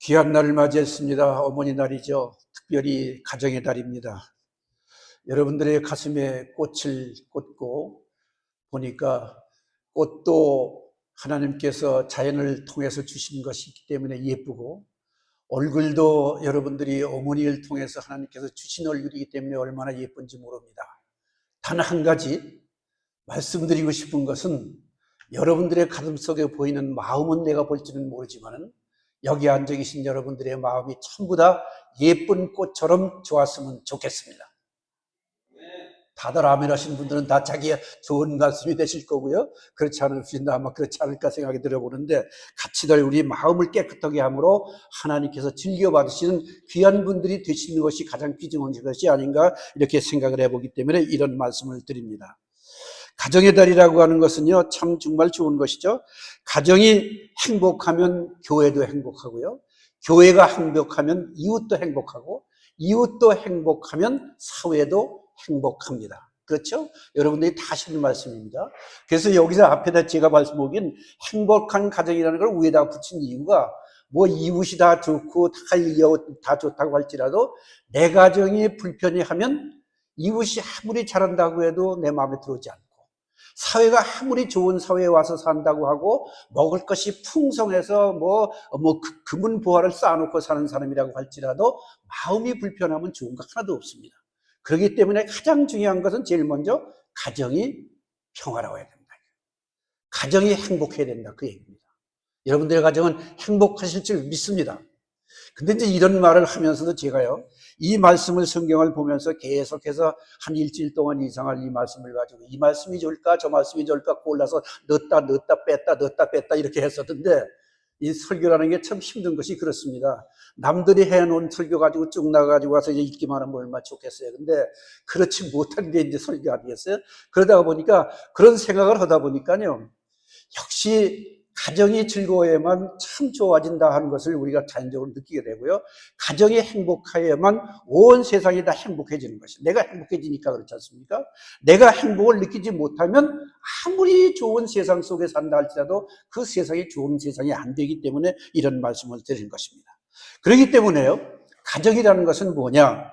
귀한 날을 맞이했습니다. 어머니 날이죠. 특별히 가정의 달입니다. 여러분들의 가슴에 꽃을 꽂고 보니까 꽃도 하나님께서 자연을 통해서 주신 것이기 때문에 예쁘고, 얼굴도 여러분들이 어머니를 통해서 하나님께서 주신 얼굴이기 때문에 얼마나 예쁜지 모릅니다. 단 한 가지 말씀드리고 싶은 것은, 여러분들의 가슴속에 보이는 마음은 내가 볼지는 모르지만 여기 앉아 계신 여러분들의 마음이 전부 다 예쁜 꽃처럼 좋았으면 좋겠습니다. 다들 아멘 하시는 분들은 다 자기의 좋은 말씀이 되실 거고요. 그렇지 않으신다 아마 그렇지 않을까 생각이 들어보는데, 같이들 우리 마음을 깨끗하게 함으로 하나님께서 즐겨받으시는 귀한 분들이 되시는 것이 가장 귀중한 것이 아닌가, 이렇게 생각을 해보기 때문에 이런 말씀을 드립니다. 가정의 달이라고 하는 것은요, 참 정말 좋은 것이죠. 가정이 행복하면 교회도 행복하고요, 교회가 행복하면 이웃도 행복하고, 이웃도 행복하면 사회도 행복합니다. 그렇죠? 여러분들이 다 아시는 말씀입니다. 그래서 여기서 앞에다 제가 말씀드린 행복한 가정이라는 걸 위에다 붙인 이유가, 뭐 이웃이 다 좋고 다 좋다고 할지라도 내 가정이 불편히 하면 이웃이 아무리 잘한다고 해도 내 마음에 들어오지 않고, 사회가 아무리 좋은 사회에 와서 산다고 하고 먹을 것이 풍성해서 금은 보화를 쌓아놓고 사는 사람이라고 할지라도 마음이 불편하면 좋은 거 하나도 없습니다. 그렇기 때문에 가장 중요한 것은 제일 먼저 가정이 평화로워야 된다. 가정이 행복해야 된다. 그 얘기입니다. 여러분들의 가정은 행복하실 줄 믿습니다. 근데 이제 이런 말을 하면서도 제가요, 이 말씀을 성경을 보면서 계속해서 한 일주일 동안 이상할 이 말씀을 가지고 이 말씀이 좋을까 저 말씀이 좋을까 골라서 넣었다 뺐다 이렇게 했었는데, 이 설교라는 게 참 힘든 것이 그렇습니다. 남들이 해놓은 설교 가지고 쭉 나가가지고 와서 이제 읽기만 하면 얼마나 좋겠어요. 근데 그렇지 못한 게 이제 설교 아니겠어요? 그러다 보니까, 그런 생각을 하다 보니까요, 역시 가정이 즐거워야만 참 좋아진다 하는 것을 우리가 자연적으로 느끼게 되고요, 가정이 행복해야만 온 세상이 다 행복해지는 것이, 내가 행복해지니까 그렇지 않습니까? 내가 행복을 느끼지 못하면 아무리 좋은 세상 속에 산다 할지라도 그 세상이 좋은 세상이 안 되기 때문에 이런 말씀을 드리는 것입니다. 그렇기 때문에요, 가정이라는 것은 뭐냐?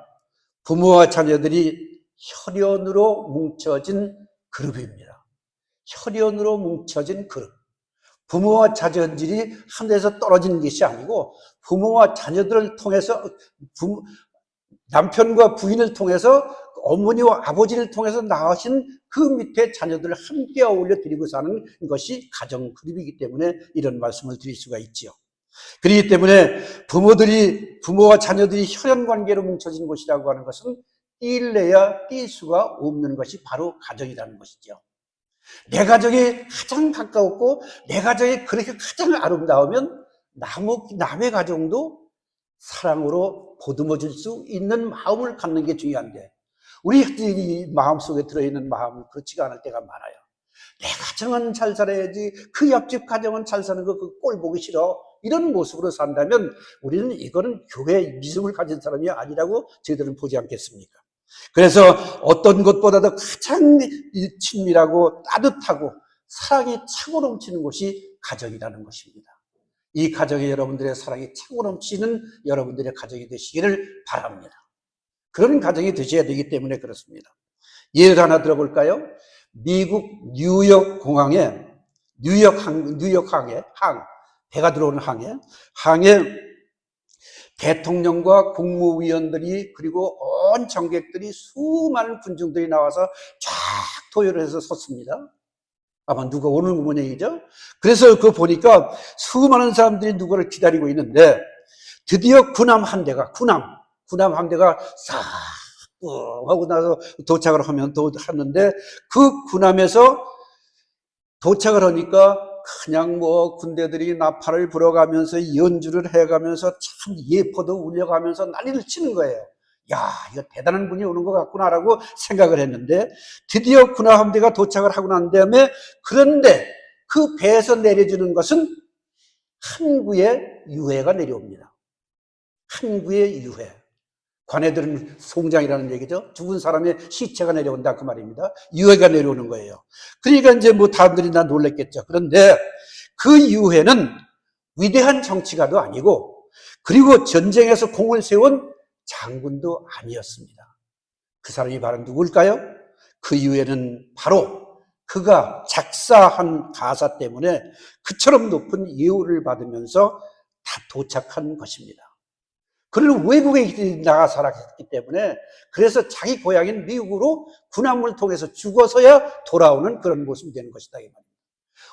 부모와 자녀들이 혈연으로 뭉쳐진 그룹입니다. 혈연으로 뭉쳐진 그룹. 부모와 자녀들이 하늘에서 떨어진 것이 아니고, 부모와 자녀들을 통해서, 남편과 부인을 통해서, 어머니와 아버지를 통해서 낳으신 그 밑에 자녀들을 함께 어울려 드리고 사는 것이 가정 그룹이기 때문에 이런 말씀을 드릴 수가 있지요. 그렇기 때문에 부모와 자녀들이 혈연 관계로 뭉쳐진 것이라고 하는 것은 뗄래야 뗄 수가 없는 것이 바로 가정이라는 것이죠. 내 가정이 가장 가까웠고 내 가정이 그렇게 가장 아름다우면 남의 가정도 사랑으로 보듬어 줄 수 있는 마음을 갖는 게 중요한데, 우리 마음속에 들어있는 마음은 그렇지가 않을 때가 많아요. 내 가정은 잘 살아야지, 그 옆집 가정은 잘 사는 거 그 꼴 보기 싫어, 이런 모습으로 산다면 우리는 이거는 교회의 믿음을 가진 사람이 아니라고 저희들은 보지 않겠습니까? 그래서 어떤 것보다도 가장 친밀하고 따뜻하고 사랑이 차고 넘치는 곳이 가정이라는 것입니다. 이 가정에 여러분들의 사랑이 차고 넘치는 여러분들의 가정이 되시기를 바랍니다. 그런 가정이 되셔야 되기 때문에 그렇습니다. 예를 하나 들어볼까요? 미국 뉴욕 공항에, 배가 들어오는 항에 대통령과 국무위원들이, 그리고 온 정객들이, 수많은 군중들이 나와서 쫙 도열을 해서 섰습니다. 아마 누가 오는 모양이죠. 그래서 그거 보니까 수많은 사람들이 누구를 기다리고 있는데, 드디어 군함 한 대가 싹 하고 나서 도착을 하는데, 그 군함에서 도착을 하니까 그냥 군대들이 나팔을 불어가면서 연주를 해가면서 참 예포도 울려가면서 난리를 치는 거예요. 야, 이거 대단한 분이 오는 것 같구나라고 생각을 했는데, 드디어 군함 함대가 도착을 하고 난 다음에, 그런데 그 배에서 내려주는 것은 항구의 유해가 내려옵니다. 항구의 유해. 관에들은 송장이라는 얘기죠. 죽은 사람의 시체가 내려온다 그 말입니다. 유해가 내려오는 거예요. 그러니까 이제 다들이 다 놀랬겠죠. 그런데 그 유해는 위대한 정치가도 아니고, 그리고 전쟁에서 공을 세운 장군도 아니었습니다. 그 사람이 바로 누굴까요? 그 이후에는 바로 그가 작사한 가사 때문에 그처럼 높은 예우를 받으면서 다 도착한 것입니다. 그는 외국에 나가 살았기 때문에 그래서 자기 고향인 미국으로 군함을 통해서 죽어서야 돌아오는 그런 모습이 되는 것이다 이 말입니다.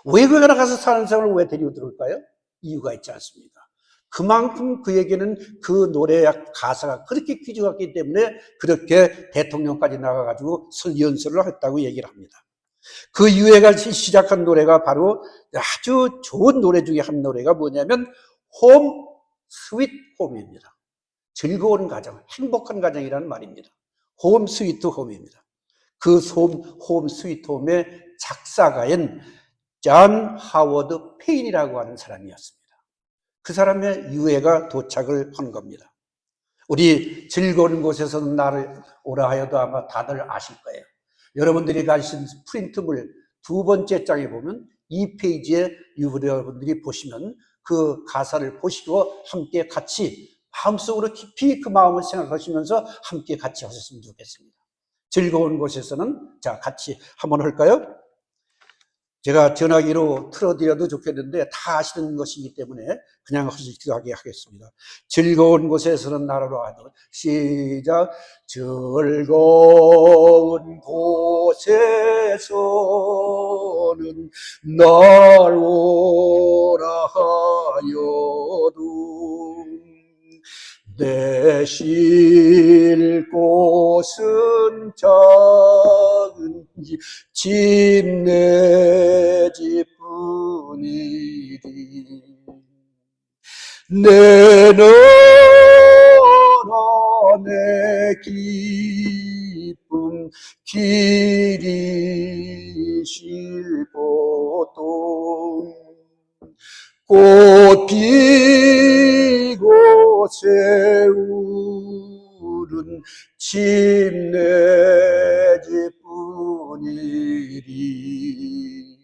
외국에 나가서 사는 사람을 왜 데리고 들어올까요? 이유가 있지 않습니까? 그만큼 그에게는 그 노래의 가사가 그렇게 귀중했기 때문에 그렇게 대통령까지 나가가지고 연설을 했다고 얘기를 합니다. 그 이후에 시작한 노래가 바로 아주 좋은 노래 중에 한 노래가 뭐냐면 홈 스윗 홈입니다. 즐거운 가정, 행복한 가정이라는 말입니다. 홈 스위트 홈입니다. 그 홈 스위트 홈의 작사가인 존 하워드 페인이라고 하는 사람이었습니다. 그 사람의 유해가 도착을 한 겁니다. 우리 즐거운 곳에서는 나를 오라 하여도 아마 다들 아실 거예요. 여러분들이 가신 프린트물 두 번째 장에 보면 이 페이지에 여러분들이 보시면 그 가사를 보시고 함께 같이 마음속으로 깊이 그 마음을 생각하시면서 함께 같이 하셨으면 좋겠습니다. 즐거운 곳에서는 자 같이 한번 할까요? 제가 전화기로 틀어드려도 좋겠는데 다 아시는 것이기 때문에 그냥 하시기하게 하겠습니다. 즐거운 곳에서는 나를 와도 시작. 즐거운 곳에서는 날 오라 하여도 내 쉴 곳은 작은 집 내 집뿐이리 내 나라 내 기쁨 길이 쉴 곳도 꽃 피고 새우른 집 내 집뿐이리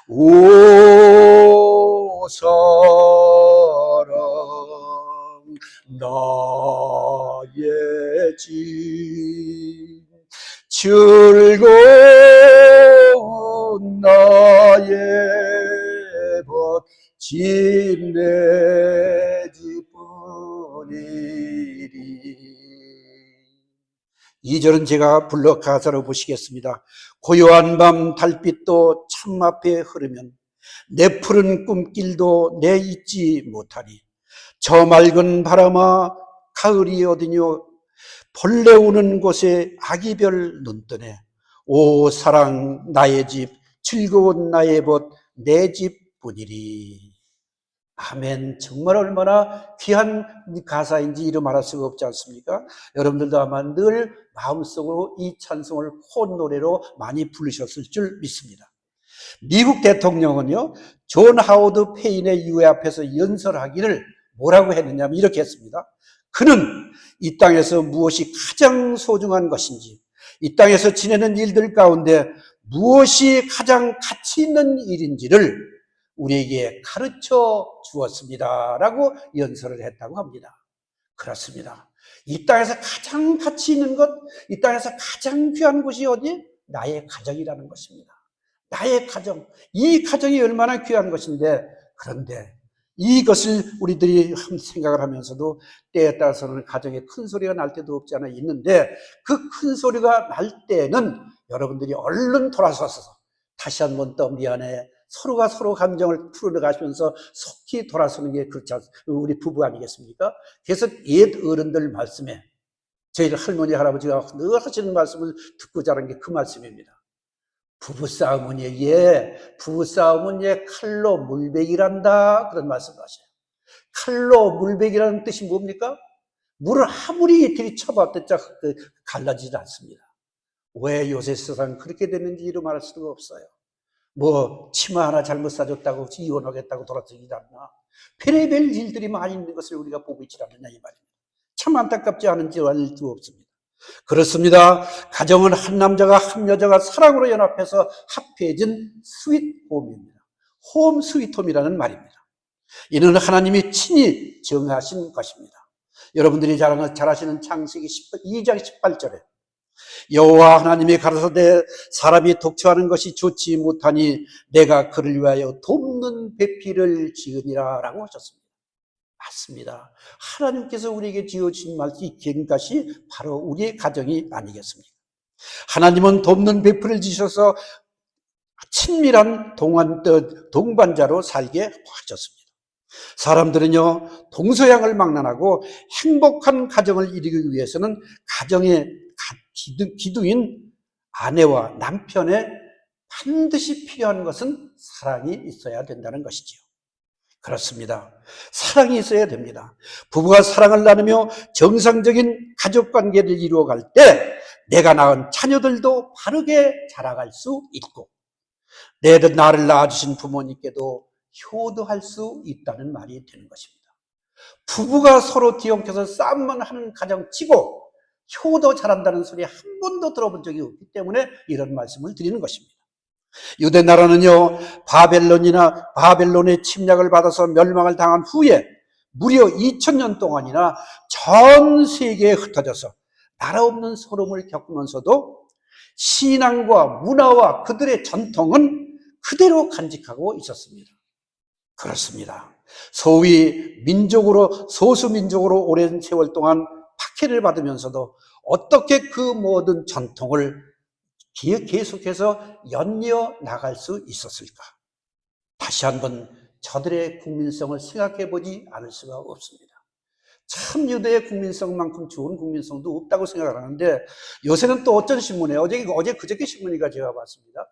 오 사랑 나의 집 즐거운 나의 밭 집 내 집뿐이리. 2절은 제가 불러 가사로 보시겠습니다. 고요한 밤 달빛도 참 앞에 흐르면 내 푸른 꿈길도 내 잊지 못하리. 저 맑은 바람아 가을이 어디뇨 벌레 우는 곳에 아기별 눈뜨네. 오 사랑 나의 집 즐거운 나의 벗 내 집뿐이리. 아멘. 정말 얼마나 귀한 가사인지 이루 말할 수가 없지 않습니까? 여러분들도 아마 늘 마음속으로 이 찬송을 콧노래로 많이 부르셨을 줄 믿습니다. 미국 대통령은요, 존 하워드 페인의 유해 앞에서 연설하기를 뭐라고 했느냐면 이렇게 했습니다. 그는 이 땅에서 무엇이 가장 소중한 것인지, 이 땅에서 지내는 일들 가운데 무엇이 가장 가치 있는 일인지를 우리에게 가르쳐 주었습니다. 라고 연설을 했다고 합니다. 그렇습니다. 이 땅에서 가장 가치 있는 것, 이 땅에서 가장 귀한 것이 어디? 나의 가정이라는 것입니다. 나의 가정, 이 가정이 얼마나 귀한 것인데, 그런데 이것을 우리들이 생각을 하면서도 때에 따라서는 가정에 큰 소리가 날 때도 없지 않아 있는데, 그 큰 소리가 날 때는 여러분들이 얼른 돌아서서 다시 한번 또 미안해, 서로가 서로 감정을 풀어가시면서 속히 돌아서는 게 그렇지 않습니까? 우리 부부 아니겠습니까? 그래서 옛 어른들 말씀에 저희 할머니 할아버지가 늘 하시는 말씀을 듣고 자란 게 그 말씀입니다. 부부싸움은 칼로 물베기란다. 그런 말씀을 하셔요. 칼로 물베기라는 뜻이 뭡니까? 물을 아무리 들이쳐봤자 갈라지지 않습니다. 왜 요새 세상 그렇게 됐는지 이루 말할 수가 없어요. 뭐 치마 하나 잘못 사줬다고 이혼하겠다고 돌아서지 않나. 별의별 일들이 많이 있는 것을 우리가 보고 있지 않느냐 이 말입니다. 참 안타깝지 않은지 알 수 없습니다. 그렇습니다. 가정은 한 남자가 한 여자가 사랑으로 연합해서 합해진 스윗홈입니다. 홈 스윗홈이라는 말입니다. 이는 하나님이 친히 정하신 것입니다. 여러분들이 잘 아시는 창세기 2장 18절에 여호와 하나님이 가라사대 사람이 독처하는 것이 좋지 못하니 내가 그를 위하여 돕는 배필을 지으니라 라고 하셨습니다. 맞습니다. 하나님께서 우리에게 지어주신 이 것이 바로 우리의 가정이 아니겠습니까? 하나님은 돕는 배필을 지셔서 친밀한 동반자로 살게 하셨습니다. 사람들은요, 동서양을 망라하고 행복한 가정을 이루기 위해서는 가정의 기둥인 아내와 남편에 반드시 필요한 것은 사랑이 있어야 된다는 것이지요. 그렇습니다. 사랑이 있어야 됩니다. 부부가 사랑을 나누며 정상적인 가족관계를 이루어갈 때 내가 낳은 자녀들도 바르게 자라갈 수 있고 나를 낳아주신 부모님께도 효도할 수 있다는 말이 되는 것입니다. 부부가 서로 뒤엉켜서 싸움만 하는 가정치고 효도 잘한다는 소리 한 번도 들어본 적이 없기 때문에 이런 말씀을 드리는 것입니다. 유대 나라는요, 바벨론의 침략을 받아서 멸망을 당한 후에 무려 2000년 동안이나 전 세계에 흩어져서 나라 없는 소름을 겪으면서도 신앙과 문화와 그들의 전통은 그대로 간직하고 있었습니다. 그렇습니다. 소위 소수민족으로 오랜 세월 동안 박해를 받으면서도 어떻게 그 모든 전통을 계속해서 연이어 나갈 수 있었을까? 다시 한번 저들의 국민성을 생각해 보지 않을 수가 없습니다. 참 유대의 국민성만큼 좋은 국민성도 없다고 생각을 하는데 요새는 또 어쩐 신문에 어제 그저께 신문이가 제가 봤습니다.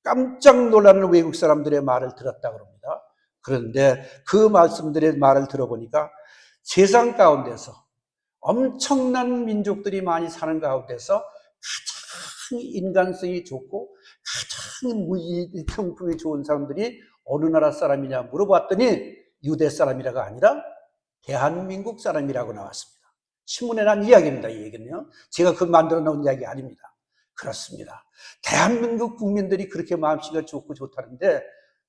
깜짝 놀라는 외국 사람들의 말을 들었다고 합니다. 그런데 그 말씀들의 말을 들어보니까 세상 가운데서 엄청난 민족들이 많이 사는 가운데서 가장 인간성이 좋고 가장 물질평품이 좋은 사람들이 어느 나라 사람이냐 물어봤더니 유대 사람이라가 아니라 대한민국 사람이라고 나왔습니다. 신문에 난 이야기입니다. 이 얘기는요. 제가 그 만들어 놓은 이야기 아닙니다. 그렇습니다. 대한민국 국민들이 그렇게 마음씨가 좋고 좋다는데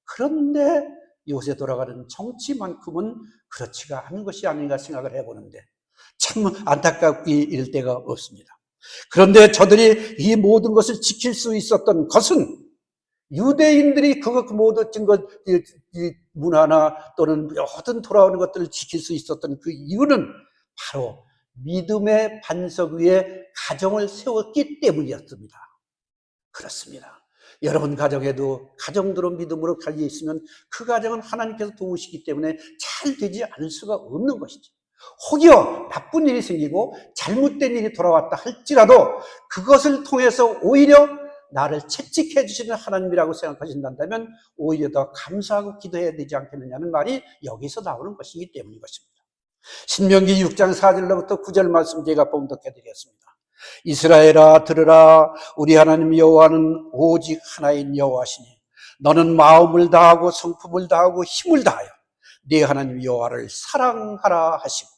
그런데 요새 돌아가는 정치만큼은 그렇지가 않은 것이 아닌가 생각을 해보는데 참 안타깝게 이를 데가 없습니다. 그런데 저들이 이 모든 것을 지킬 수 있었던 것은 유대인들이 그것 모든 문화나 또는 모든 돌아오는 것들을 지킬 수 있었던 그 이유는 바로 믿음의 반석 위에 가정을 세웠기 때문이었습니다. 그렇습니다. 여러분 가정에도 가정대로 믿음으로 갈려 있으면 그 가정은 하나님께서 도우시기 때문에 잘 되지 않을 수가 없는 것이죠. 혹여 나쁜 일이 생기고 잘못된 일이 돌아왔다 할지라도 그것을 통해서 오히려 나를 채찍해 주시는 하나님이라고 생각하신다면 오히려 더 감사하고 기도해야 되지 않겠느냐는 말이 여기서 나오는 것이기 때문인 것입니다. 신명기 6장 4절로부터 9절 말씀 제가 봉독해 드리겠습니다. 이스라엘아 들으라. 우리 하나님 여호와는 오직 하나인 여호와시니 너는 마음을 다하고 성품을 다하고 힘을 다하여 네 하나님 여호와를 사랑하라 하시고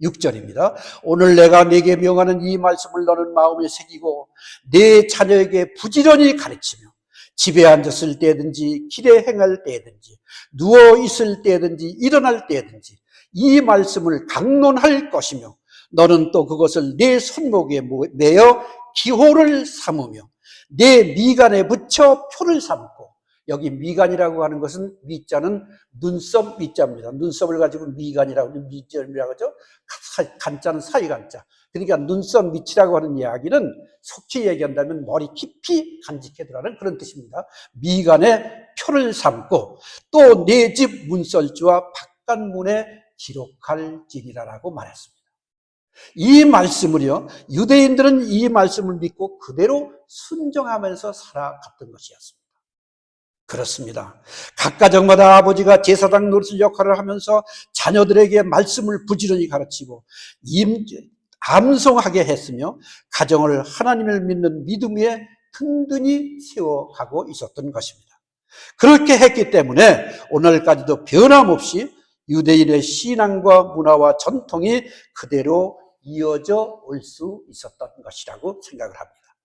6절입니다. 오늘 내가 네게 명하는 이 말씀을 너는 마음에 새기고 네 자녀에게 부지런히 가르치며 집에 앉았을 때든지 길에 행할 때든지 누워 있을 때든지 일어날 때든지 이 말씀을 강론할 것이며 너는 또 그것을 네 손목에 매어 기호를 삼으며 내 미간에 붙여 표를 삼고 여기 미간이라고 하는 것은 미자는 눈썹 미자입니다. 눈썹을 가지고 미간이라고 미점이라고 하죠. 간자는 사이간자. 그러니까 눈썹 밑이라고 하는 이야기는 속히 얘기한다면 머리 깊이 간직해두라는 그런 뜻입니다. 미간에 표를 삼고 또 내 집 문설주와 바깥문에 기록할지니라라고 말했습니다. 이 말씀을요, 유대인들은 이 말씀을 믿고 그대로 순종하면서 살아갔던 것이었습니다. 그렇습니다. 각 가정마다 아버지가 제사장 노릇을 역할을 하면서 자녀들에게 말씀을 부지런히 가르치고 암송하게 했으며 가정을 하나님을 믿는 믿음 위에 든든히 세워가고 있었던 것입니다. 그렇게 했기 때문에 오늘까지도 변함없이 유대인의 신앙과 문화와 전통이 그대로 이어져 올 수 있었던 것이라고 생각을 합니다.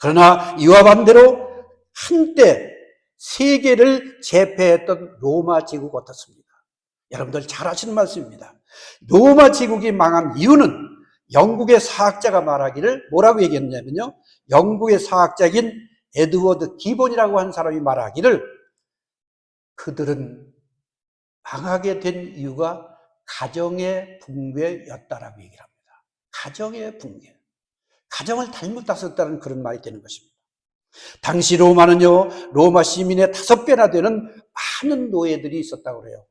그러나 이와 반대로 한때 세계를 제패했던 로마 제국 어떻습니까? 여러분들 잘 아시는 말씀입니다. 로마 제국이 망한 이유는 영국의 사학자가 말하기를 뭐라고 얘기했냐면요. 영국의 사학자인 에드워드 기본이라고 한 사람이 말하기를 그들은 망하게 된 이유가 가정의 붕괴였다라고 얘기를 합니다. 가정의 붕괴. 가정을 잘못 다스렸다는 그런 말이 되는 것입니다. 당시 로마는요, 로마 시민의 5배나 되는 많은 노예들이 있었다고 그래요.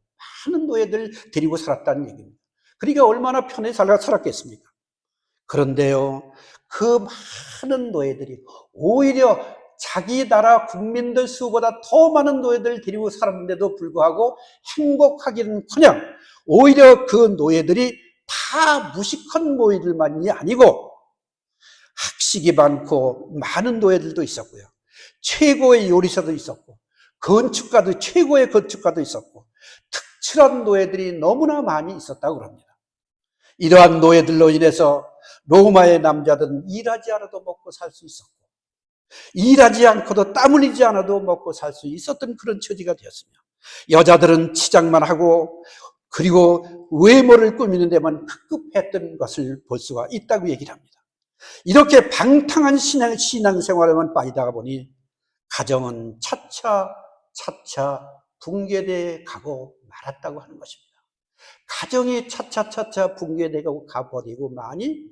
많은 노예들 데리고 살았다는 얘기입니다. 그러니까 얼마나 편히 살았겠습니까? 그런데요, 그 많은 노예들이 오히려 자기 나라 국민들 수보다 더 많은 노예들을 데리고 살았는데도 불구하고 행복하기는커녕 오히려 그 노예들이 다 무식한 노예들만이 아니고 학식이 많고 많은 노예들도 있었고요. 최고의 요리사도 있었고 최고의 건축가도 있었고 특출한 노예들이 너무나 많이 있었다고 합니다. 이러한 노예들로 인해서 로마의 남자들은 일하지 않아도 먹고 살 수 있었고 일하지 않고도 땀 흘리지 않아도 먹고 살 수 있었던 그런 처지가 되었으며 여자들은 치장만 하고 그리고 외모를 꾸미는 데만 급급했던 것을 볼 수가 있다고 얘기를 합니다. 이렇게 방탕한 신앙생활에만 빠지다가 보니 가정은 차차 붕괴돼 가고 말았다고 하는 것입니다. 가정이 차차 붕괴되고 가버리고 많이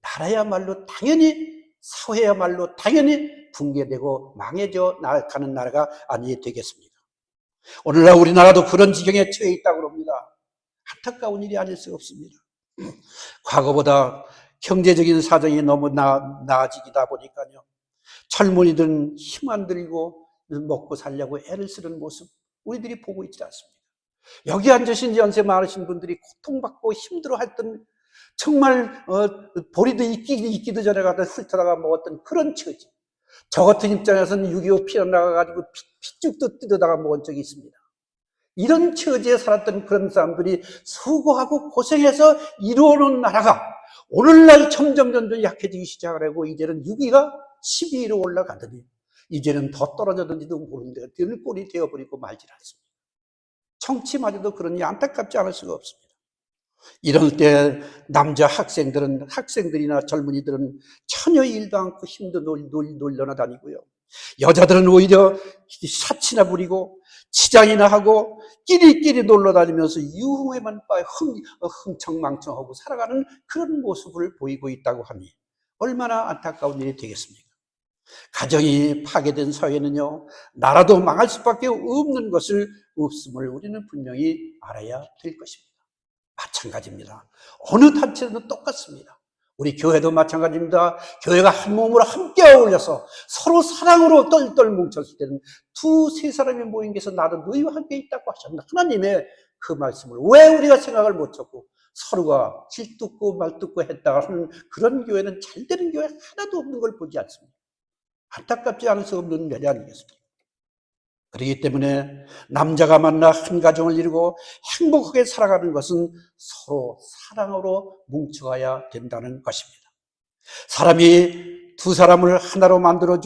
나라야말로 당연히 사회야말로 당연히 붕괴되고 망해져 나가는 나라가 아니 되겠습니까? 오늘날 우리나라도 그런 지경에 처해 있다고 합니다. 안타까운 일이 아닐 수가 없습니다. 과거보다 경제적인 사정이 너무 나아지다 보니까요. 젊은이들은 힘 안 들이고 먹고 살려고 애를 쓰는 모습 우리들이 보고 있지 않습니까? 여기 앉으신 연세 많으신 분들이 고통받고 힘들어했던 정말 보리도 익기도 전에 가다 훑어다가 먹었던 그런 처지. 저 같은 입장에서는 6.25 피어나가가지고 핏죽도 뜯어다가 먹은 적이 있습니다. 이런 처지에 살았던 그런 사람들이 수고하고 고생해서 이루어놓은 나라가 오늘날 점점 약해지기 시작을 하고 이제는 6위가 12위로 올라가더니 이제는 더 떨어졌는지도 모르는데 들꼴이 되어버리고 말질 않습니다. 정치마저도 그러니 안타깝지 않을 수가 없습니다. 이럴 때 남자 학생들이나 젊은이들은 전혀 일도 않고 힘도 놀려나 다니고요. 여자들은 오히려 사치나 부리고 치장이나 하고 끼리끼리 놀러 다니면서 유흥에만 빠져 흥청망청하고 살아가는 그런 모습을 보이고 있다고 하니 얼마나 안타까운 일이 되겠습니까? 가정이 파괴된 사회는요, 나라도 망할 수밖에 없는 것을 없음을 우리는 분명히 알아야 될 것입니다. 마찬가지입니다. 어느 단체도 똑같습니다. 우리 교회도 마찬가지입니다. 교회가 한 몸으로 함께 어울려서 서로 사랑으로 똘똘 뭉쳤을 때는 2-3사람이 모인 게서 나도 너희와 함께 있다고 하셨나. 하나님의 그 말씀을 왜 우리가 생각을 못 했고 서로가 질뜯고 말뜯고 했다가 하는 그런 교회는 잘 되는 교회 하나도 없는 걸 보지 않습니다. 안타깝지 않을 수 없는 면이 아니겠습니까? 그렇기 때문에 남자가 만나 한 가정을 이루고 행복하게 살아가는 것은 서로 사랑으로 뭉쳐가야 된다는 것입니다. 사랑이 두 사람을 하나로 만들어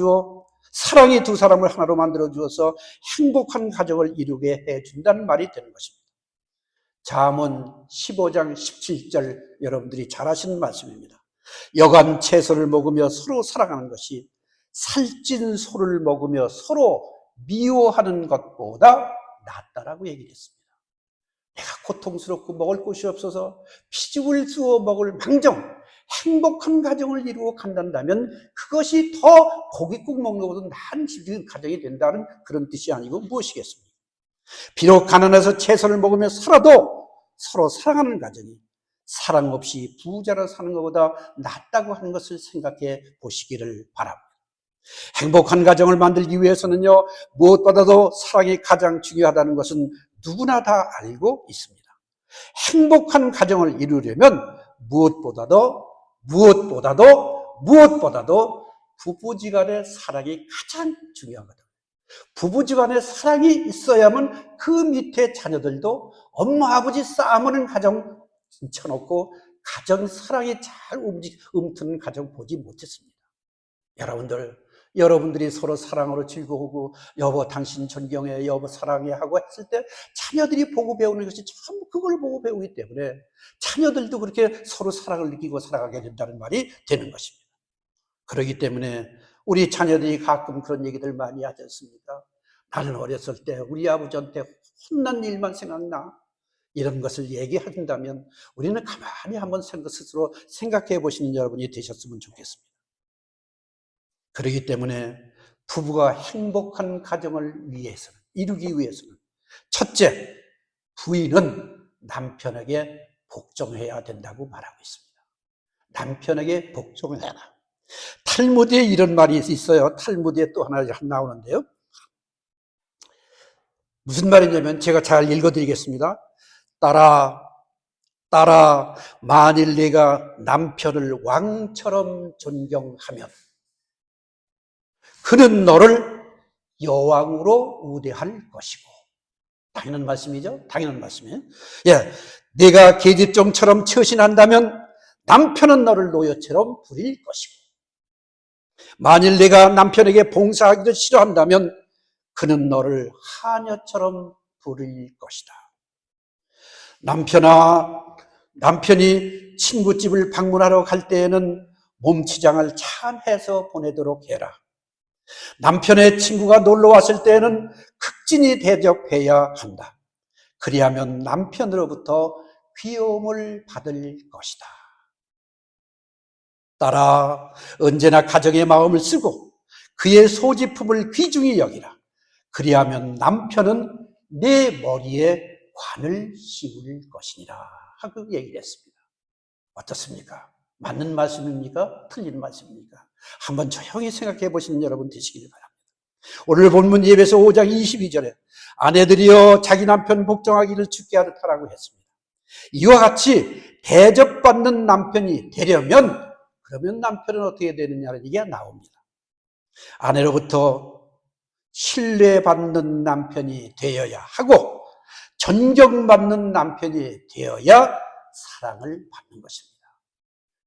주어서 행복한 가정을 이루게 해준다는 말이 되는 것입니다. 잠언 15장 17절 여러분들이 잘 아시는 말씀입니다. 여간 채소를 먹으며 서로 사랑하는 것이 살찐 소를 먹으며 서로 미워하는 것보다 낫다라고 얘기를 했습니다. 내가 고통스럽고 먹을 곳이 없어서 피죽을 쑤어 먹을 망정 행복한 가정을 이루고 간다면 그것이 더 고깃국 먹는 것보다 나은 가정이 된다는 그런 뜻이 아니고 무엇이겠습니까? 비록 가난해서 채소를 먹으며 살아도 서로 사랑하는 가정이 사랑 없이 부자로 사는 것보다 낫다고 하는 것을 생각해 보시기를 바랍니다. 행복한 가정을 만들기 위해서는요, 무엇보다도 사랑이 가장 중요하다는 것은 누구나 다 알고 있습니다. 행복한 가정을 이루려면 무엇보다도 부부지간의 사랑이 가장 중요하거든요. 부부지간의 사랑이 있어야만 그 밑에 자녀들도 엄마 아버지 싸우는 가정 쳐놓고 가정 사랑이 잘 움트는 가정 보지 못했습니다. 여러분들 여러분들이 서로 사랑으로 즐거우고 여보 당신 존경해, 여보 사랑해 하고 했을 때 자녀들이 보고 배우는 것이 전부 그걸 보고 배우기 때문에 자녀들도 그렇게 서로 사랑을 느끼고 살아가게 된다는 말이 되는 것입니다. 그렇기 때문에 우리 자녀들이 가끔 그런 얘기들 많이 하지 않습니까? 나는 어렸을 때 우리 아버지한테 혼난 일만 생각나. 이런 것을 얘기한다면 우리는 가만히 한번 스스로 생각해 보시는 여러분이 되셨으면 좋겠습니다. 그렇기 때문에 부부가 행복한 가정을 위해서는, 이루기 위해서는 첫째, 부인은 남편에게 복종해야 된다고 말하고 있습니다. 남편에게 복종해라. 탈무드에 이런 말이 있어요. 탈무드에 또 하나 나오는데요. 무슨 말이냐면 제가 잘 읽어드리겠습니다. 딸아, 만일 네가 남편을 왕처럼 존경하면 그는 너를 여왕으로 우대할 것이고. 당연한 말씀이죠? 당연한 말씀이에요. 예, 네가 계집종처럼 처신한다면 남편은 너를 노예처럼 부릴 것이고, 만일 네가 남편에게 봉사하기를 싫어한다면 그는 너를 하녀처럼 부릴 것이다. 남편이 친구집을 방문하러 갈 때에는 몸치장을 잘 해서 보내도록 해라. 남편의 친구가 놀러 왔을 때에는 극진히 대접해야 한다. 그리하면 남편으로부터 귀여움을 받을 것이다. 딸아, 언제나 가정의 마음을 쓰고 그의 소지품을 귀중히 여기라. 그리하면 남편은 내 머리에 관을 씌울 것이니라 하고 얘기를 했습니다. 어떻습니까? 맞는 말씀입니까? 틀린 말씀입니까? 한번 조용히 생각해 보시는 여러분 되시길 바랍니다. 오늘 본문 예배서 5장 22절에 아내들이여 자기 남편 복종하기를 주께 하라고 했습니다. 이와 같이 대접받는 남편이 되려면 그러면 남편은 어떻게 되느냐는 얘기가 나옵니다. 아내로부터 신뢰받는 남편이 되어야 하고 존경받는 남편이 되어야 사랑을 받는 것입니다.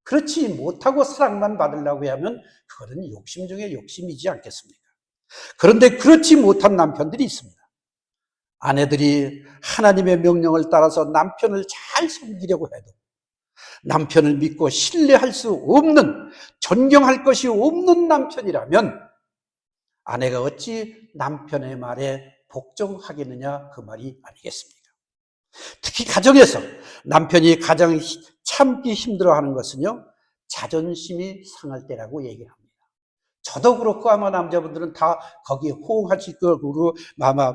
그렇지 못하고 사랑만 받으려고 하면 그거는 욕심 중에 욕심이지 않겠습니까? 그런데 그렇지 못한 남편들이 있습니다. 아내들이 하나님의 명령을 따라서 남편을 잘 섬기려고 해도 남편을 믿고 신뢰할 수 없는, 존경할 것이 없는 남편이라면 아내가 어찌 남편의 말에 복종하겠느냐 그 말이 아니겠습니까? 특히 가정에서 남편이 가장 참기 힘들어하는 것은요, 자존심이 상할 때라고 얘기를 합니다. 저도 그렇고 아마 남자분들은 다 거기에 호응하실 거고 아마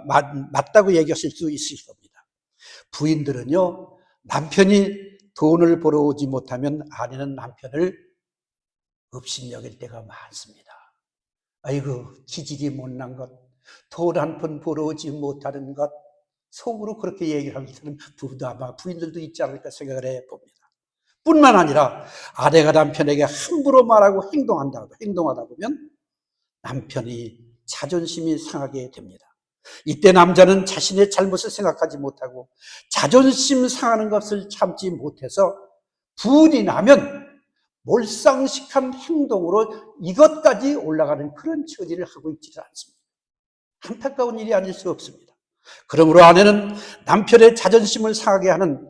맞다고 얘기하실 수 있을 겁니다. 부인들은요, 남편이 돈을 벌어오지 못하면 아내는 남편을 업신여길 때가 많습니다. 아이고, 기질이 못난 것, 돈 한 푼 벌어오지 못하는 것, 속으로 그렇게 얘기를 하는 부부도 아마 부인들도 있지 않을까 생각을 해봅니다. 뿐만 아니라 아내가 남편에게 함부로 말하고 행동하다 보면 남편이 자존심이 상하게 됩니다. 이때 남자는 자신의 잘못을 생각하지 못하고 자존심 상하는 것을 참지 못해서 분이 나면 몰상식한 행동으로 이것까지 올라가는 그런 처지를 하고 있지는 않습니다. 안타까운 일이 아닐 수 없습니다. 그러므로 아내는 남편의 자존심을 상하게 하는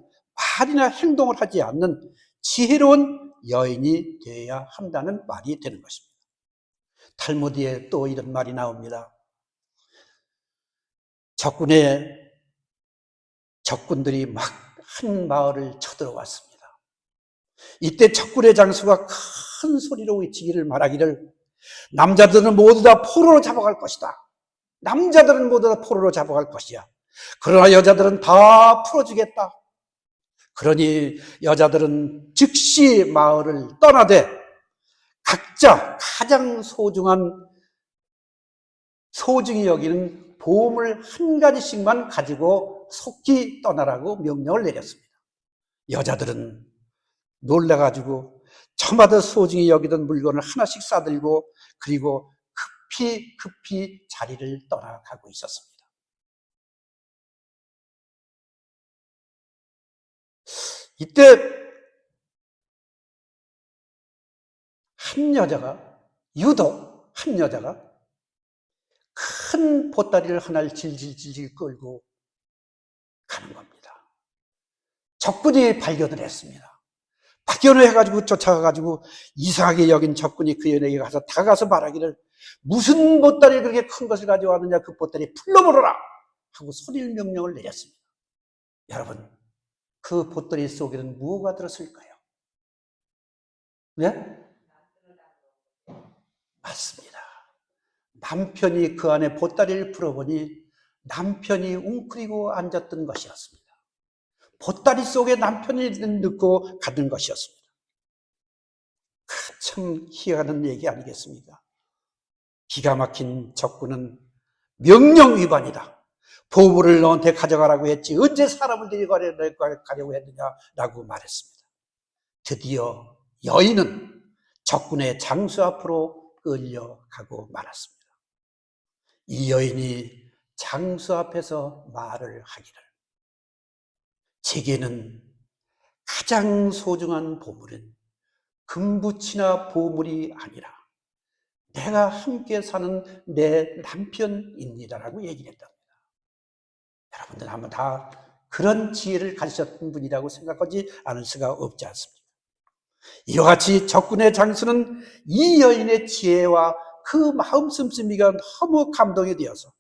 말이나 행동을 하지 않는 지혜로운 여인이 되어야 한다는 말이 되는 것입니다. 탈무드에 또 이런 말이 나옵니다. 적군들이 막 한 마을을 쳐들어왔습니다. 이때 적군의 장수가 큰 소리로 외치기를 말하기를 남자들은 모두 다 포로로 잡아갈 것이다. 남자들은 모두 다 포로로 잡아갈 것이야. 그러나 여자들은 다 풀어주겠다. 그러니 여자들은 즉시 마을을 떠나되 각자 가장 소중히 여기는 보물 한 가지씩만 가지고 속히 떠나라고 명령을 내렸습니다. 여자들은 놀라가지고 저마다 소중히 여기던 물건을 하나씩 싸들고 그리고 급히 자리를 떠나가고 있었습니다. 이때 한 여자가 유독 한 여자가 큰 보따리를 하나를 질질질질 끌고 가는 겁니다. 적군이 발견을 했습니다. 발견을 해가지고 쫓아가가지고 이상하게 여긴 적군이 그 여인에게 가서 다가가서 말하기를 무슨 보따리를 그렇게 큰 것을 가져왔느냐, 그 보따리 풀러버려라 하고 소리를 명령을 내렸습니다. 여러분, 그 보따리 속에는 무엇가 들었을까요? 네? 맞습니다. 남편이 그 안에 보따리를 풀어보니 남편이 웅크리고 앉았던 것이었습니다. 보따리 속에 남편이 넣고 가던 것이었습니다. 참 희한한 얘기 아니겠습니까? 기가 막힌 적군은 명령 위반이다. 보물을 너한테 가져가라고 했지 언제 사람을 데려가려고 했느냐라고 말했습니다. 드디어 여인은 적군의 장수 앞으로 끌려가고 말았습니다. 이 여인이 장수 앞에서 말을 하기를, 제게는 가장 소중한 보물은 금붙이나 보물이 아니라 내가 함께 사는 내 남편입니다라고 얘기를 했답니다. 여러분들 한번 다 그런 지혜를 가지셨던 분이라고 생각하지 않을 수가 없지 않습니까? 이와 같이 적군의 장수는 이 여인의 지혜와 그 마음 씀씀이가 너무 감동이 되어서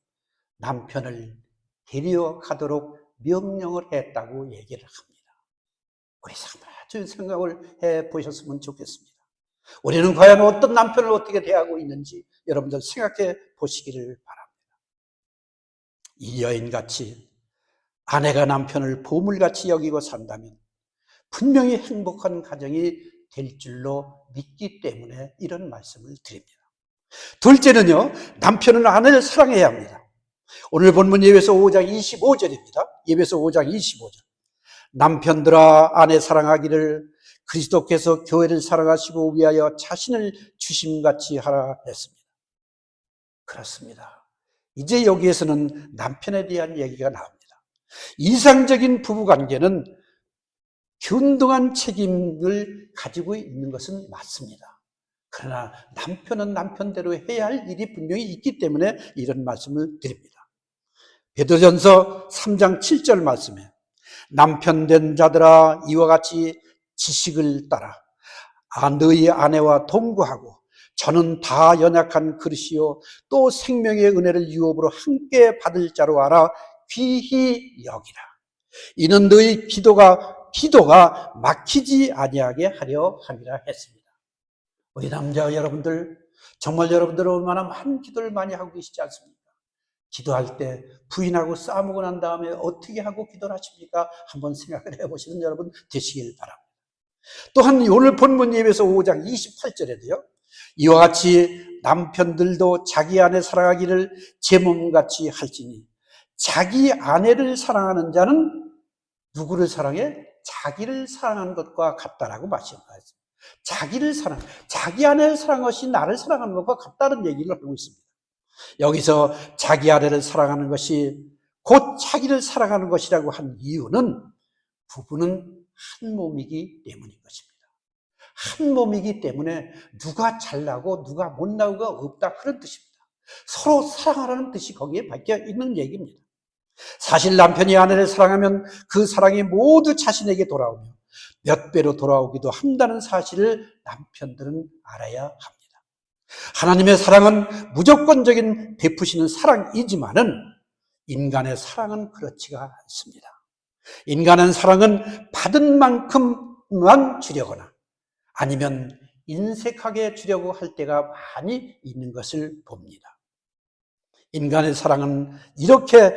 남편을 데려가도록 명령을 했다고 얘기를 합니다. 우리 아주 생각을 해보셨으면 좋겠습니다. 우리는 과연 어떤 남편을 어떻게 대하고 있는지 여러분들 생각해 보시기를 바랍니다. 이 여인같이 아내가 남편을 보물같이 여기고 산다면 분명히 행복한 가정이 될 줄로 믿기 때문에 이런 말씀을 드립니다. 둘째는요, 남편은 아내를 사랑해야 합니다. 오늘 본문 예배서 5장 25절입니다. 예배서 5장 25절. 남편들아 아내 사랑하기를 그리스도께서 교회를 사랑하시고 위하여 자신을 주심같이 하라 했습니다. 그렇습니다. 이제 여기에서는 남편에 대한 얘기가 나옵니다. 이상적인 부부관계는 균등한 책임을 가지고 있는 것은 맞습니다. 그러나 남편은 남편대로 해야 할 일이 분명히 있기 때문에 이런 말씀을 드립니다. 베드로전서 3장 7절 말씀에 남편 된 자들아 이와 같이 지식을 따라 너희 아내와 동거하고 저는 다 연약한 그릇이요 또 생명의 은혜를 유업으로 함께 받을 자로 알아 귀히 여기라. 이는 너희 기도가 막히지 아니하게 하려 함이라 했습니다. 우리 남자 여러분들, 정말 여러분들 얼마나 많은 기도를 많이 하고 계시지 않습니까? 기도할 때 부인하고 싸우고 난 다음에 어떻게 하고 기도를 하십니까? 한번 생각을 해보시는 여러분 되시길 바랍니다. 또한 오늘 본문 예배서 5장 28절에도요. 이와 같이 남편들도 자기 아내 사랑하기를 제 몸같이 할지니 자기 아내를 사랑하는 자는 누구를 사랑해? 자기를 사랑하는 것과 같다라고 말씀하셨습니다. 자기를 자기 아내를 사랑하는 것이 나를 사랑하는 것과 같다는 얘기를 하고 있습니다. 여기서 자기 아내를 사랑하는 것이 곧 자기를 사랑하는 것이라고 한 이유는 부부는 한 몸이기 때문인 것입니다. 한 몸이기 때문에 누가 잘나고 누가 못나고가 없다 그런 뜻입니다. 서로 사랑하라는 뜻이 거기에 박혀 있는 얘기입니다. 사실 남편이 아내를 사랑하면 그 사랑이 모두 자신에게 돌아오며 몇 배로 돌아오기도 한다는 사실을 남편들은 알아야 합니다. 하나님의 사랑은 무조건적인 베푸시는 사랑이지만은 인간의 사랑은 그렇지가 않습니다. 인간의 사랑은 받은 만큼만 주려거나 아니면 인색하게 주려고 할 때가 많이 있는 것을 봅니다. 인간의 사랑은 이렇게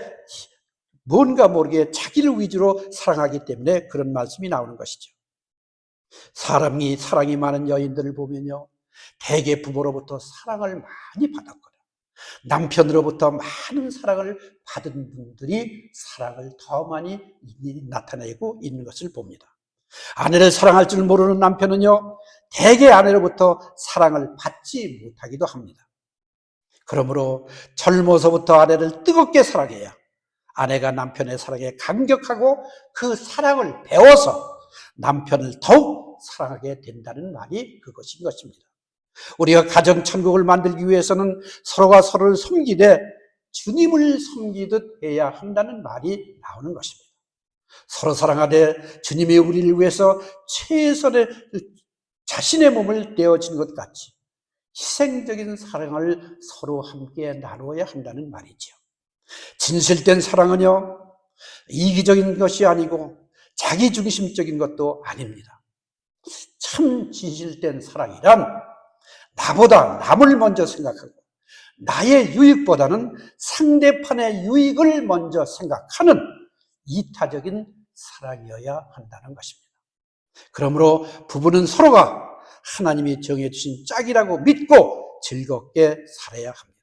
뭔가 모르게 자기를 위주로 사랑하기 때문에 그런 말씀이 나오는 것이죠. 사랑이 많은 여인들을 보면요, 대개 부모로부터 사랑을 많이 받았거나 남편으로부터 많은 사랑을 받은 분들이 사랑을 더 많이 나타내고 있는 것을 봅니다. 아내를 사랑할 줄 모르는 남편은요, 대개 아내로부터 사랑을 받지 못하기도 합니다. 그러므로 젊어서부터 아내를 뜨겁게 사랑해야 아내가 남편의 사랑에 감격하고 그 사랑을 배워서 남편을 더욱 사랑하게 된다는 말이 그것인 것입니다. 우리가 가정 천국을 만들기 위해서는 서로가 서로를 섬기되 주님을 섬기듯 해야 한다는 말이 나오는 것입니다. 서로 사랑하되 주님이 우리를 위해서 최선의 자신의 몸을 떼어진 것 같이 희생적인 사랑을 서로 함께 나누어야 한다는 말이죠. 진실된 사랑은요, 이기적인 것이 아니고 자기중심적인 것도 아닙니다. 참 진실된 사랑이란 나보다 남을 먼저 생각하고 나의 유익보다는 상대편의 유익을 먼저 생각하는 이타적인 사랑이어야 한다는 것입니다. 그러므로 부부는 서로가 하나님이 정해주신 짝이라고 믿고 즐겁게 살아야 합니다.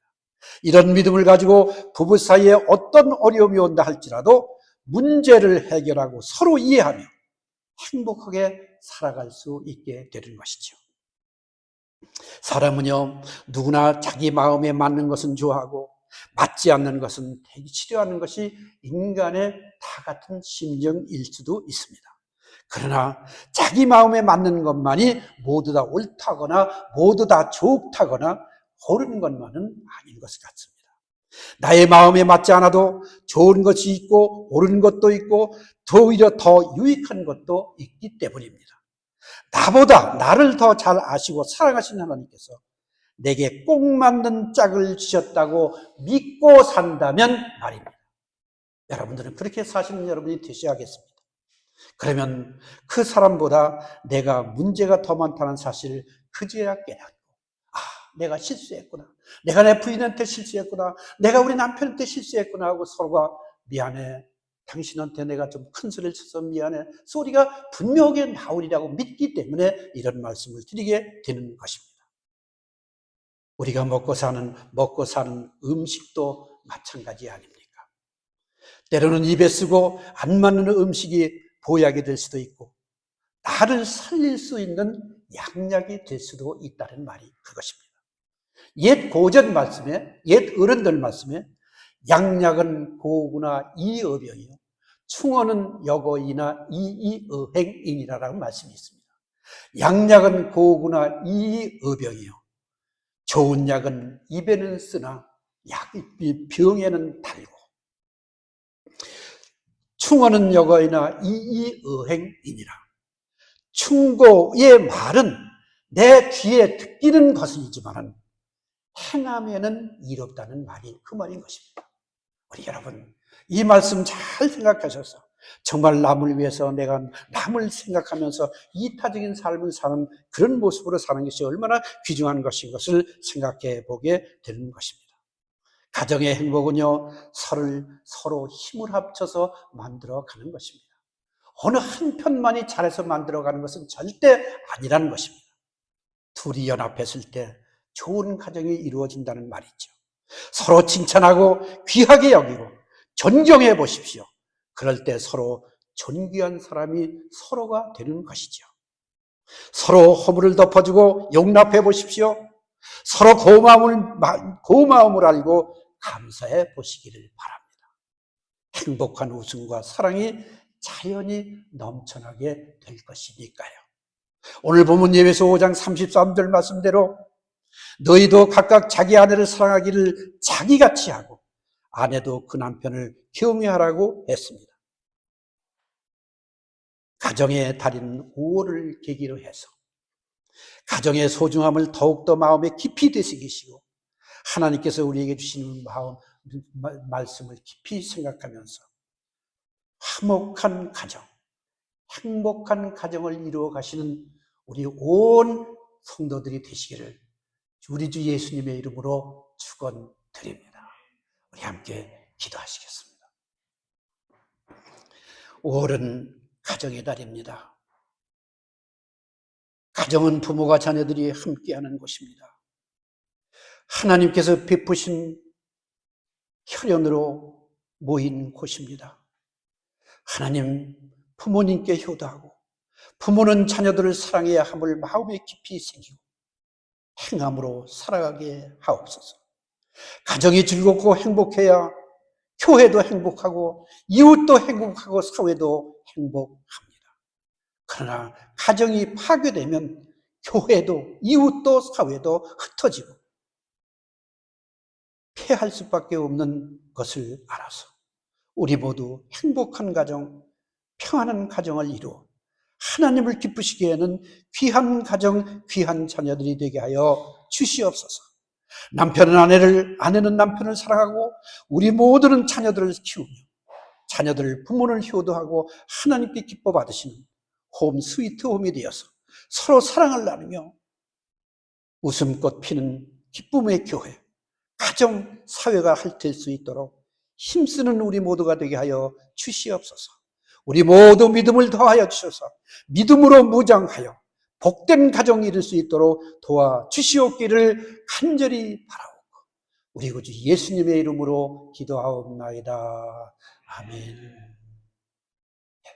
이런 믿음을 가지고 부부 사이에 어떤 어려움이 온다 할지라도 문제를 해결하고 서로 이해하며 행복하게 살아갈 수 있게 되는 것이죠. 사람은요, 누구나 자기 마음에 맞는 것은 좋아하고 맞지 않는 것은 되게 싫어하는 것이 인간의 다 같은 심정일 수도 있습니다. 그러나 자기 마음에 맞는 것만이 모두 다 옳다거나 모두 다 좋다거나 옳은 것만은 아닌 것 같습니다. 나의 마음에 맞지 않아도 좋은 것이 있고 옳은 것도 있고 오히려 더 유익한 것도 있기 때문입니다. 나보다 나를 더 잘 아시고 사랑하시는 하나님께서 내게 꼭 맞는 짝을 주셨다고 믿고 산다면 말입니다. 여러분들은 그렇게 사시는 여러분이 되셔야겠습니다. 그러면 그 사람보다 내가 문제가 더 많다는 사실을 그제야 깨닫고, 내가 실수했구나, 내가 내 부인한테 실수했구나, 내가 우리 남편한테 실수했구나 하고 서로가 미안해, 당신한테 내가 좀 큰 소리를 쳐서 미안해, 소리가 분명하게 나오리라고 믿기 때문에 이런 말씀을 드리게 되는 것입니다. 우리가 먹고 사는 음식도 마찬가지 아닙니까? 때로는 입에 쓰고 안 맞는 음식이 보약이 될 수도 있고 나를 살릴 수 있는 양약이 될 수도 있다는 말이 그것입니다. 옛 고전 말씀에, 옛 어른들 말씀에 양약은 고구나 이의병이요 충언은 여거이나 이의어행이니라라는 말씀이 있습니다. 양약은 고구나 이의병이요 좋은 약은 입에는 쓰나 병에는 달고 충언은 여거이나 이의어행이니라. 충고의 말은 내 귀에 듣기는 것이지만 행함에는 이롭다는 말이 그 말인 것입니다. 우리 여러분 이 말씀 잘 생각하셔서 정말 남을 위해서 내가 남을 생각하면서 이타적인 삶을 사는 그런 모습으로 사는 것이 얼마나 귀중한 것인 것을 생각해 보게 되는 것입니다. 가정의 행복은요, 서로 힘을 합쳐서 만들어가는 것입니다. 어느 한편만이 잘해서 만들어가는 것은 절대 아니라는 것입니다. 둘이 연합했을 때 좋은 가정이 이루어진다는 말이죠. 서로 칭찬하고 귀하게 여기고 존경해 보십시오. 그럴 때 서로 존귀한 사람이 서로가 되는 것이죠. 서로 허물을 덮어주고 용납해 보십시오. 서로 고마움을 알고 감사해 보시기를 바랍니다. 행복한 웃음과 사랑이 자연히 넘쳐나게 될 것이니까요. 오늘 본문 예배서 5장 33절 말씀대로 너희도 각각 자기 아내를 사랑하기를 자기같이 하고 아내도 그 남편을 경외하라고 했습니다. 가정의 달인 5월을 계기로 해서 가정의 소중함을 더욱더 마음에 깊이 되새기시고 하나님께서 우리에게 주시는 말씀을 깊이 생각하면서 화목한 가정, 행복한 가정을 이루어 가시는 우리 온 성도들이 되시기를 우리 주 예수님의 이름으로 축원드립니다. 우리 함께 기도하시겠습니다. 5월은 가정의 달입니다. 가정은 부모가 자녀들이 함께하는 곳입니다. 하나님께서 베푸신 혈연으로 모인 곳입니다. 하나님, 부모님께 효도하고 부모는 자녀들을 사랑해야 함을 마음에 깊이 새기고 행함으로 살아가게 하옵소서. 가정이 즐겁고 행복해야 교회도 행복하고 이웃도 행복하고 사회도 행복합니다. 그러나 가정이 파괴되면 교회도 이웃도 사회도 흩어지고 패할 수밖에 없는 것을 알아서 우리 모두 행복한 가정, 평안한 가정을 이루어 하나님을 기쁘시게 하는 귀한 가정, 귀한 자녀들이 되게 하여 주시옵소서. 남편은 아내를, 아내는 남편을 사랑하고 우리 모두는 자녀들을 키우며 자녀들, 부모를 효도하고 하나님께 기뻐 받으시는 홈 스위트 홈이 되어서 서로 사랑을 나누며 웃음꽃 피는 기쁨의 교회, 가정, 사회가 핥을 수 있도록 힘쓰는 우리 모두가 되게 하여 주시옵소서. 우리 모두 믿음을 더하여 주셔서 믿음으로 무장하여 복된 가정이 이룰 수 있도록 도와주시옵기를 간절히 바라옵고 우리 구주 예수님의 이름으로 기도하옵나이다. 아멘.